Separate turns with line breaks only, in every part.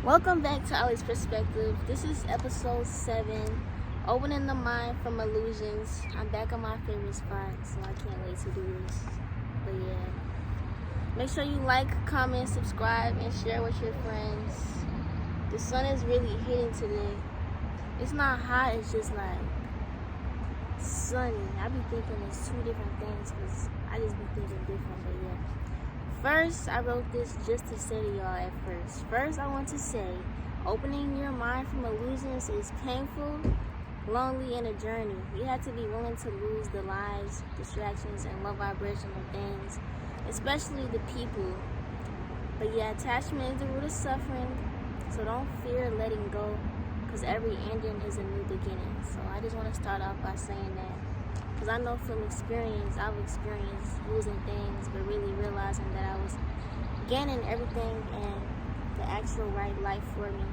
Welcome back to Ollie's Perspective. This is episode 7, Opening the Mind from Illusions. I'm back on my favorite spot, so I can't wait to do this. But yeah, make sure you like, comment, subscribe, and share with your friends. The sun is really hitting today. It's not hot, it's just like sunny. I be thinking it's two different things because I just be thinking different, but yeah. First, I wrote this just to say to y'all at first. First, I want to say, opening your mind from illusions is painful, lonely, and a journey. You have to be willing to lose the lies, distractions, and low vibrational things, especially the people. But yeah, attachment is the root of suffering, so don't fear letting go, because every ending is a new beginning. So I just want to start off by saying that. Because I know from experience, I've experienced losing things, but really realizing that I was gaining everything and the actual right life for me.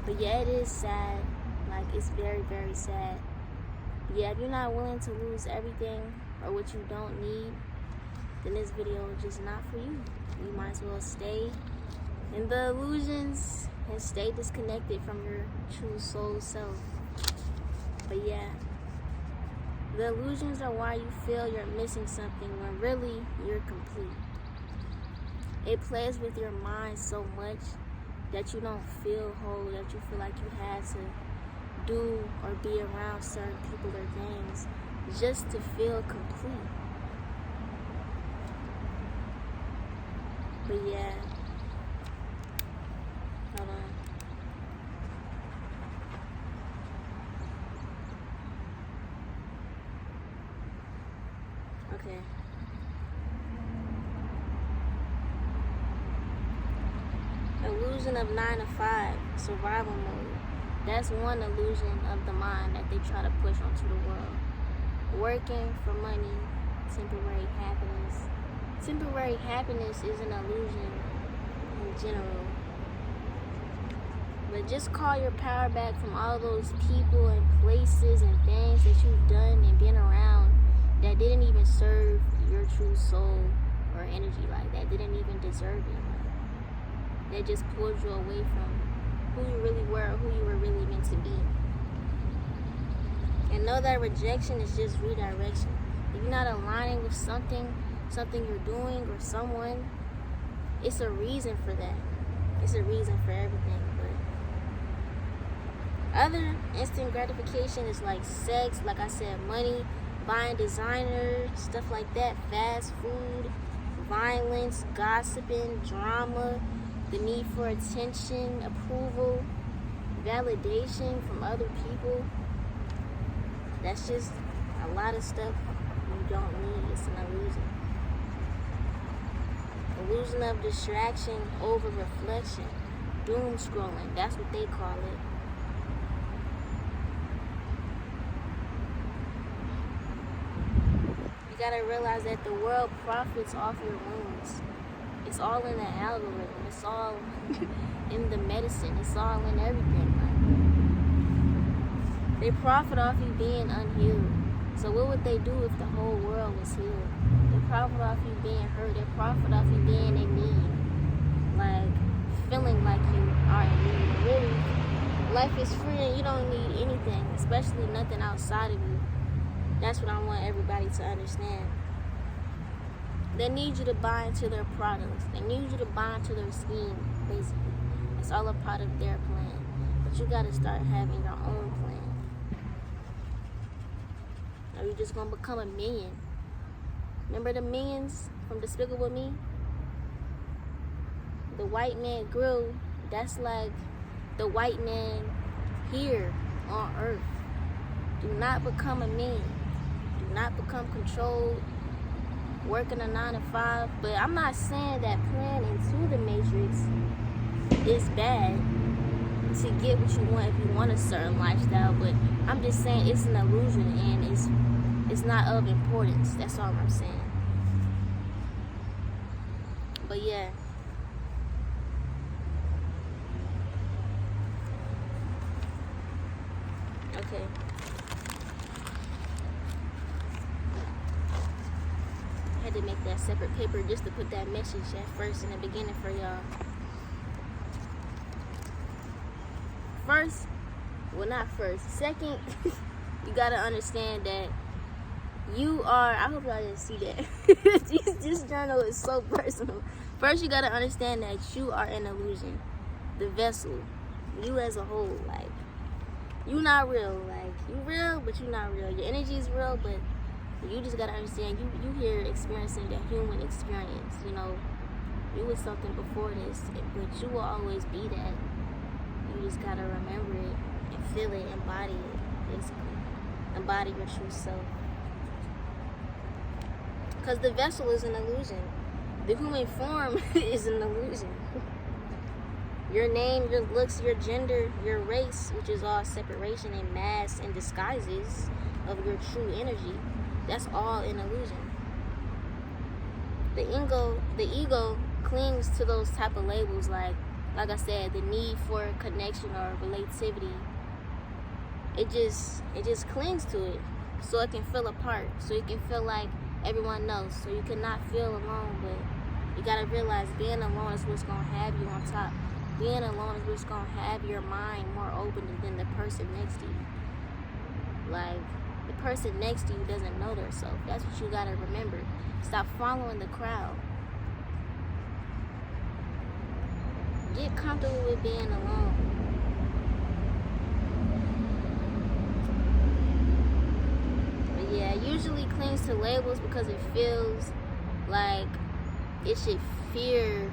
But yeah, it is sad. Like, it's very, very sad. Yeah, if you're not willing to lose everything or what you don't need, then this video is just not for you. You might as well stay in the illusions and stay disconnected from your true soul self. But yeah. The illusions are why you feel you're missing something when really you're complete. It plays with your mind so much that you don't feel whole, that you feel like you had to do or be around certain people or things just to feel complete. But yeah. Hold on. Okay. Illusion of 9 to 5, survival mode. That's one illusion of the mind that they try to push onto the world. Working for money, temporary happiness. Temporary happiness is an illusion in general. But just call your power back from all those people and places and things that you've done and been around that didn't even serve your true soul or energy, like that didn't even deserve it. Like, that just pulled you away from who you really were or who you were really meant to be. And know that rejection is just redirection. If you're not aligning with something you're doing or someone, it's a reason for that. It's a reason for everything. But other instant gratification is like sex, like I said, money, buying designer, stuff like that, fast food, violence, gossiping, drama, the need for attention, approval, validation from other people. That's just a lot of stuff you don't need. It's an illusion. Illusion of distraction over reflection, doom scrolling, that's what they call it. You gotta realize that the world profits off your wounds. It's all in the algorithm. It's all in the medicine. It's all in everything. Like, they profit off you being unhealed. So what would they do if the whole world was healed? They profit off you being hurt. They profit off you being in need. Like, feeling like you are in need. Really, life is free and you don't need anything, especially nothing outside of you. That's what I want everybody to understand. They need you to buy into their products. They need you to buy into their scheme, basically. It's all a part of their plan. But you gotta start having your own plan. Or you're just gonna become a minion. Remember the minions from Despicable Me? The white man grill, that's like the white man here on Earth. Do not become a minion. Do not become controlled, working a 9 to 5. But I'm not saying that playing into the matrix is bad to get what you want if you want a certain lifestyle. But I'm just saying it's an illusion and it's not of importance. That's all I'm saying. But yeah. Okay. I had to make that separate paper just to put that message at first in the beginning for y'all. Second, you gotta understand that you are, I hope y'all didn't see that. This journal is so personal. First, you gotta understand that you are an illusion. The vessel, you as a whole, like, you not real. Like, you real, but you not real. Your energy is real, but you just gotta understand, you here experiencing the human experience, you know. You was something before this, but you will always be that. You just gotta remember it and feel it, embody it, basically. Embody your true self. Because the vessel is an illusion. The human form is an illusion. Your name, your looks, your gender, your race, which is all separation and masks and disguises of your true energy, that's all an illusion. The ego clings to those type of labels, like I said, the need for connection or relativity. It just clings to it so it can feel a part, so you can feel like everyone knows, so you cannot feel alone. But you gotta realize being alone is what's gonna have you on top. Being alone is what's gonna have your mind more open than the person next to you. Like, the person next to you doesn't know themselves. That's what you gotta remember. Stop following the crowd. Get comfortable with being alone. But yeah, it usually clings to labels because it feels like it should fear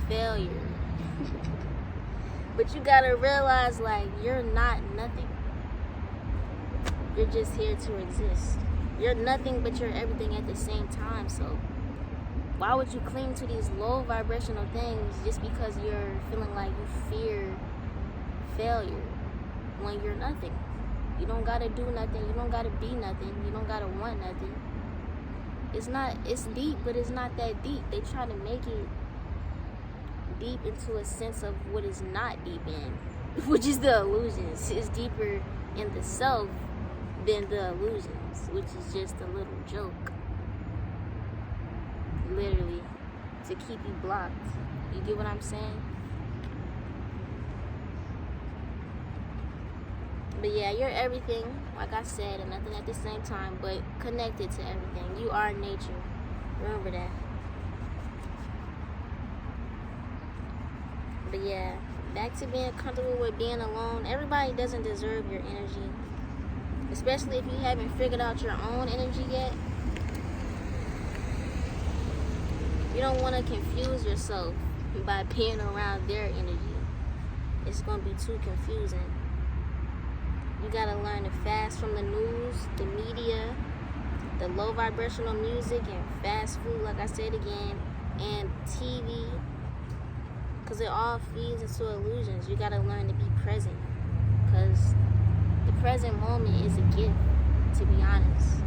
failure. But you gotta realize, like, you're not nothing. You're just here to exist. You're nothing, but you're everything at the same time. So why would you cling to these low vibrational things just because you're feeling like you fear failure when you're nothing? You don't gotta do nothing. You don't gotta be nothing. You don't gotta want nothing. It's deep, but it's not that deep. They try to make it deep into a sense of what is not deep in, which is the illusions. It's deeper in the self than the illusions, which is just a little joke. Literally, to keep you blocked. You get what I'm saying? But yeah, you're everything, like I said, and nothing at the same time, but connected to everything. You are nature. Remember that. But yeah, back to being comfortable with being alone. Everybody doesn't deserve your energy, especially if you haven't figured out your own energy yet. You don't want to confuse yourself by being around their energy. It's going to be too confusing. You got to learn to fast from the news, the media, the low vibrational music, and fast food, like I said again, and TV. Because it all feeds into illusions. You got to learn to be present. Because the present moment is a gift, to be honest.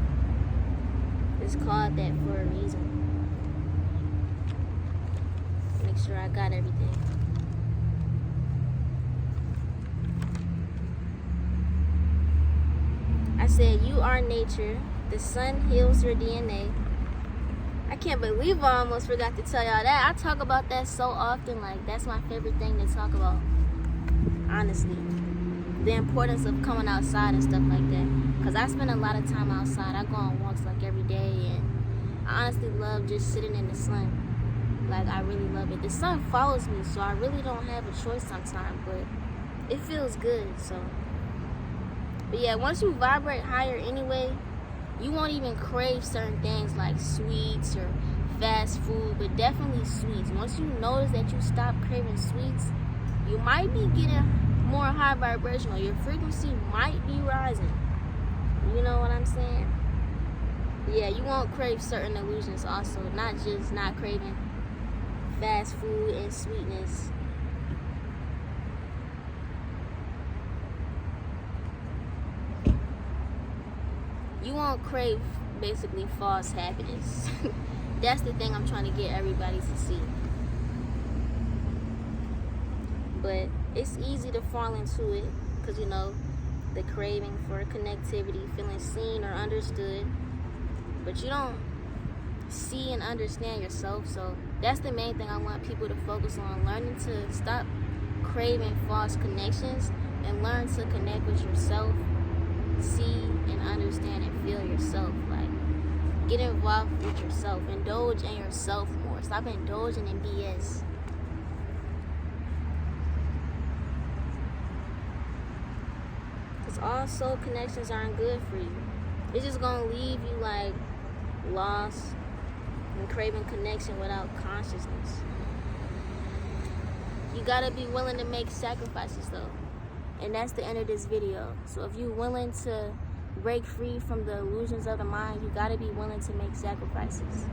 It's called that for a reason. Make sure I got everything. I said, you are nature. The sun heals your DNA. I can't believe I almost forgot to tell y'all that. I talk about that so often. Like, that's my favorite thing to talk about. Honestly. The importance of coming outside and stuff like that. Because I spend a lot of time outside. I go on walks like every day. And I honestly love just sitting in the sun. Like, I really love it. The sun follows me, so I really don't have a choice sometimes. But it feels good, so. But yeah, once you vibrate higher anyway, you won't even crave certain things like sweets or fast food, but definitely sweets. Once you notice that you stop craving sweets, you might be getting more high vibrational. Your frequency might be rising. You know what I'm saying? Yeah, you won't crave certain illusions also, not just not craving fast food and sweetness. You won't crave basically false happiness. That's the thing I'm trying to get everybody to see. But it's easy to fall into it because, you know, the craving for connectivity, feeling seen or understood. But you don't see and understand yourself. So that's the main thing I want people to focus on. Learning to stop craving false connections and learn to connect with yourself, see and understand and feel yourself. Like, get involved with yourself, indulge in yourself more. Stop indulging in BS. Because all soul connections aren't good for you. It's just gonna leave you like lost and craving connection without consciousness. You gotta be willing to make sacrifices though. And that's the end of this video. So if you're willing to break free from the illusions of the mind, you gotta be willing to make sacrifices.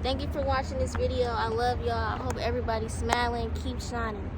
Thank you for watching this video. I love y'all. I hope everybody's smiling. Keep shining.